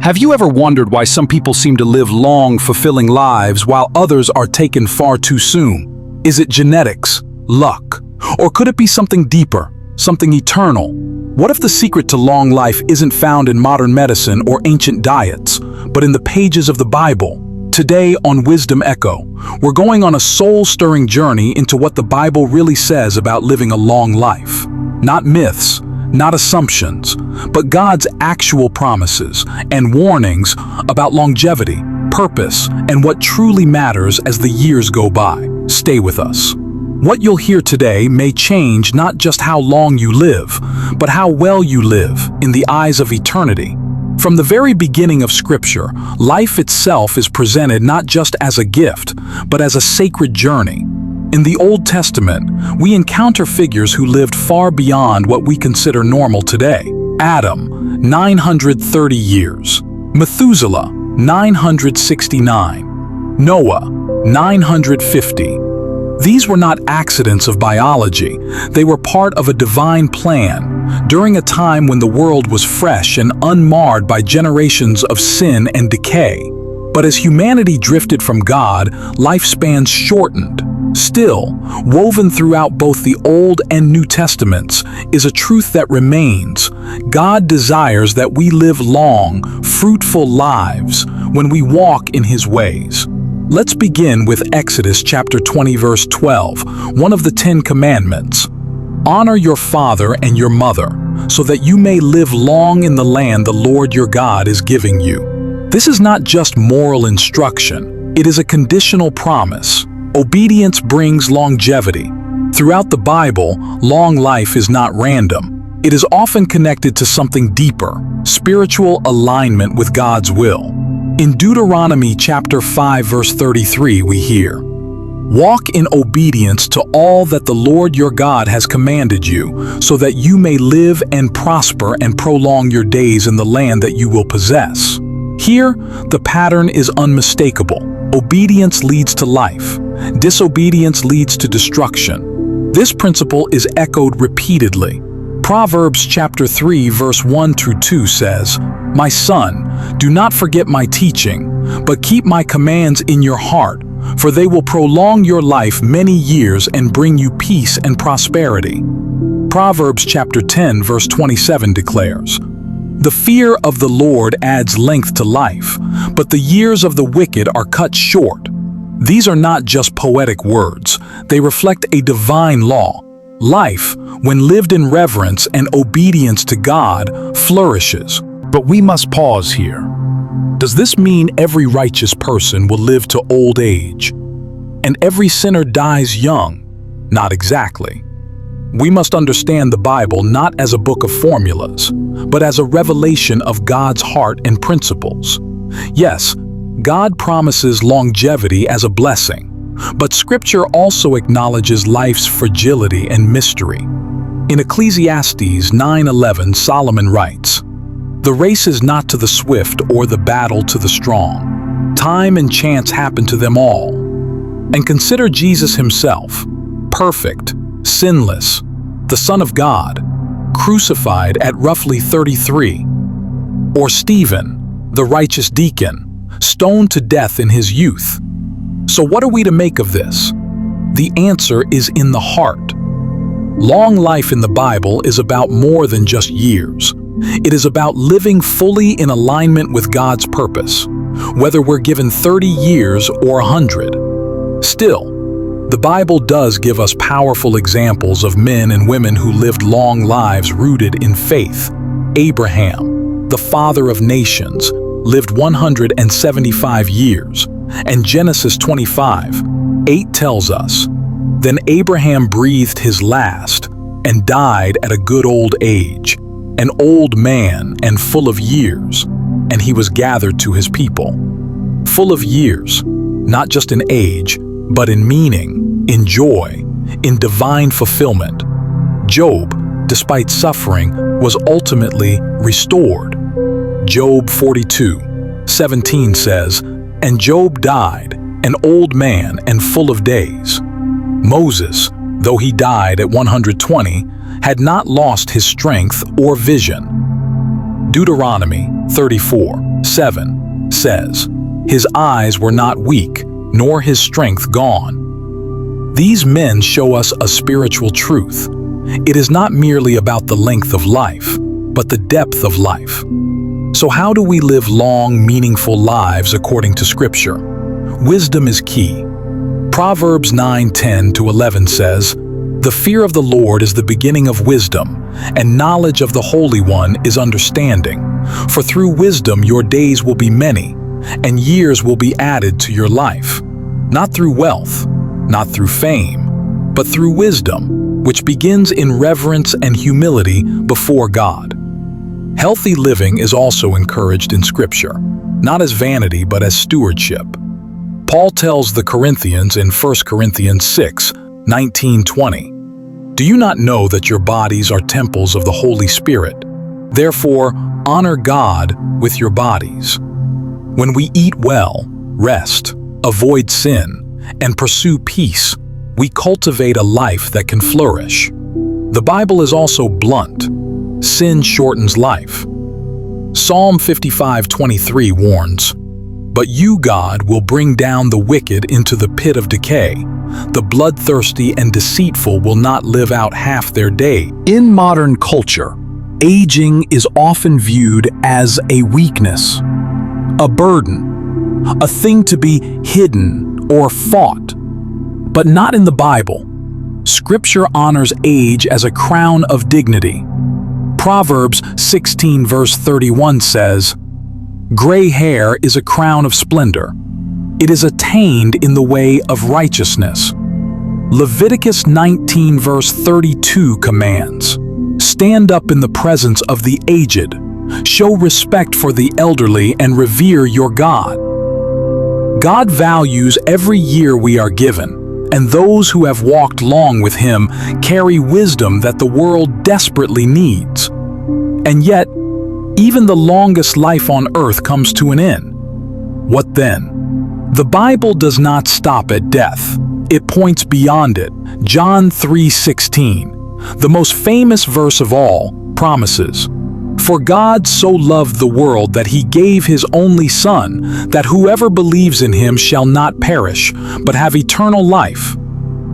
Have you ever wondered why some people seem to live long, fulfilling lives while others are taken far too soon? Is it genetics, luck, or could it be something deeper, something eternal? What if the secret to long life isn't found in modern medicine or ancient diets, but in the pages of the Bible? Today on Wisdom Echo, we're going on a soul-stirring journey into what the Bible really says about living a long life. Not myths, not assumptions, but God's actual promises and warnings about longevity, purpose, and what truly matters as the years go by. Stay with us. What you'll hear today may change not just how long you live, but how well you live in the eyes of eternity. From the very beginning of Scripture, life itself is presented not just as a gift, but as a sacred journey. In the Old Testament, we encounter figures who lived far beyond what we consider normal today. Adam, 930 years. Methuselah, 969. Noah, 950. These were not accidents of biology. They were part of a divine plan, during a time when the world was fresh and unmarred by generations of sin and decay. But as humanity drifted from God, lifespans shortened. Still, woven throughout both the Old and New Testaments is a truth that remains. God desires that we live long, fruitful lives when we walk in His ways. Let's begin with Exodus chapter 20 verse 12, one of the 10 commandments. Honor your father and your mother, so that you may live long in the land the Lord your God is giving you. This is not just moral instruction, it is a conditional promise. Obedience brings longevity. Throughout the Bible, long life is not random. It is often connected to something deeper, spiritual alignment with God's will. In Deuteronomy chapter 5 verse 33 we hear, "Walk in obedience to all that the Lord your God has commanded you, so that you may live and prosper and prolong your days in the land that you will possess." Here, the pattern is unmistakable. Obedience leads to life. Disobedience leads to destruction. This principle is echoed repeatedly. Proverbs chapter 3 verse 1 through 2 says, "My son, do not forget my teaching, but keep my commands in your heart, for they will prolong your life many years and bring you peace and prosperity." Proverbs chapter 10 verse 27 declares, "The fear of the Lord adds length to life, but the years of the wicked are cut short." These are not just poetic words, they reflect a divine law. Life, when lived in reverence and obedience to God, flourishes. But we must pause here. Does this mean every righteous person will live to old age, and every sinner dies young? Not exactly. We must understand the Bible not as a book of formulas, but as a revelation of God's heart and principles. Yes, God promises longevity as a blessing, but Scripture also acknowledges life's fragility and mystery. In Ecclesiastes 9:11, Solomon writes, "The race is not to the swift or the battle to the strong. Time and chance happen to them all." And consider Jesus himself, perfect, sinless, the Son of God, crucified at roughly 33. Or Stephen, the righteous deacon, stoned to death in his youth. So what are we to make of this? The answer is in the heart. Long life in the Bible is about more than just years. It is about living fully in alignment with God's purpose, whether we're given 30 years or 100. Still, the Bible does give us powerful examples of men and women who lived long lives rooted in faith. Abraham, the father of nations, lived 175 years, and Genesis 25:8 tells us, "Then Abraham breathed his last and died at a good old age, an old man and full of years, and he was gathered to his people." Full of years, not just in age, but in meaning, in joy, in divine fulfillment. Job, despite suffering, was ultimately restored. Job 42:17 says, "And Job died, an old man and full of days." Moses, though he died at 120, had not lost his strength or vision. Deuteronomy 34, 7 says, "His eyes were not weak, nor his strength gone." These men show us a spiritual truth. It is not merely about the length of life, but the depth of life. So how do we live long, meaningful lives according to Scripture? Wisdom is key. Proverbs 9:10-11 says, "The fear of the Lord is the beginning of wisdom, and knowledge of the Holy One is understanding. For through wisdom your days will be many, and years will be added to your life. Not through wealth, not through fame, but through wisdom, which begins in reverence and humility before God." Healthy living is also encouraged in Scripture, not as vanity but as stewardship. Paul tells the Corinthians in 1 Corinthians 6:19-20, "Do you not know that your bodies are temples of the Holy Spirit? Therefore, honor God with your bodies. When we eat well, rest, avoid sin, and pursue peace, we cultivate a life that can flourish." The Bible is also blunt. Sin shortens life. Psalm 55:23 warns, "But you, God, will bring down the wicked into the pit of decay. The bloodthirsty and deceitful will not live out half their day." In modern culture, aging is often viewed as a weakness, a burden, a thing to be hidden or fought. But not in the Bible. Scripture honors age as a crown of dignity. Proverbs 16:31 says, "Gray hair is a crown of splendor. It is attained in the way of righteousness." Leviticus 19:32 commands, "Stand up in the presence of the aged. Show respect for the elderly and revere your God." God values every year we are given, and those who have walked long with Him carry wisdom that the world desperately needs. And yet, even the longest life on earth comes to an end. What then? The Bible does not stop at death. It points beyond it. John 3:16, the most famous verse of all, promises, "For God so loved the world that He gave His only Son, that whoever believes in Him shall not perish, but have eternal life."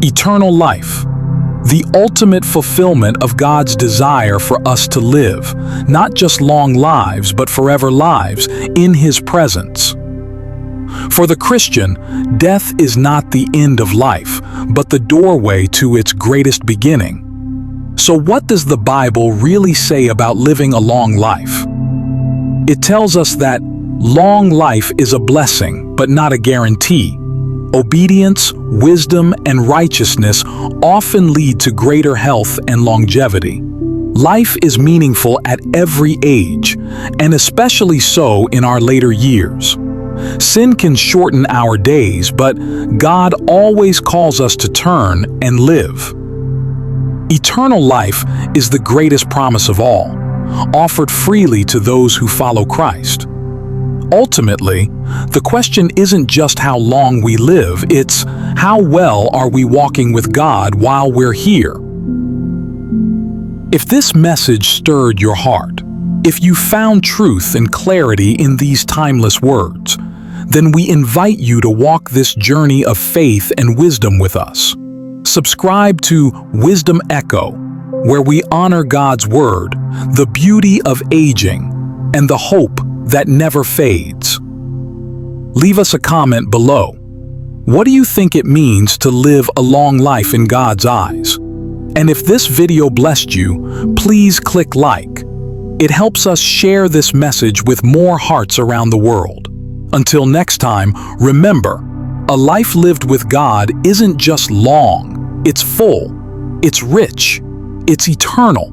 Eternal life. The ultimate fulfillment of God's desire for us to live, not just long lives, but forever lives in His presence. For the Christian, death is not the end of life, but the doorway to its greatest beginning. So what does the Bible really say about living a long life? It tells us that long life is a blessing, but not a guarantee. Obedience, wisdom, and righteousness often lead to greater health and longevity. Life is meaningful at every age, and especially so in our later years. Sin can shorten our days, but God always calls us to turn and live. Eternal life is the greatest promise of all, offered freely to those who follow Christ. Ultimately, the question isn't just how long we live, it's how well are we walking with God while we're here. If this message stirred your heart, if you found truth and clarity in these timeless words, then we invite you to walk this journey of faith and wisdom with us. Subscribe to Wisdom Echo, where we honor God's Word, the beauty of aging, and the hope that never fades. Leave us a comment below. What do you think it means to live a long life in God's eyes? And if this video blessed you, please click like. It helps us share this message with more hearts around the world. Until next time, remember, a life lived with God isn't just long, it's full, it's rich, it's eternal.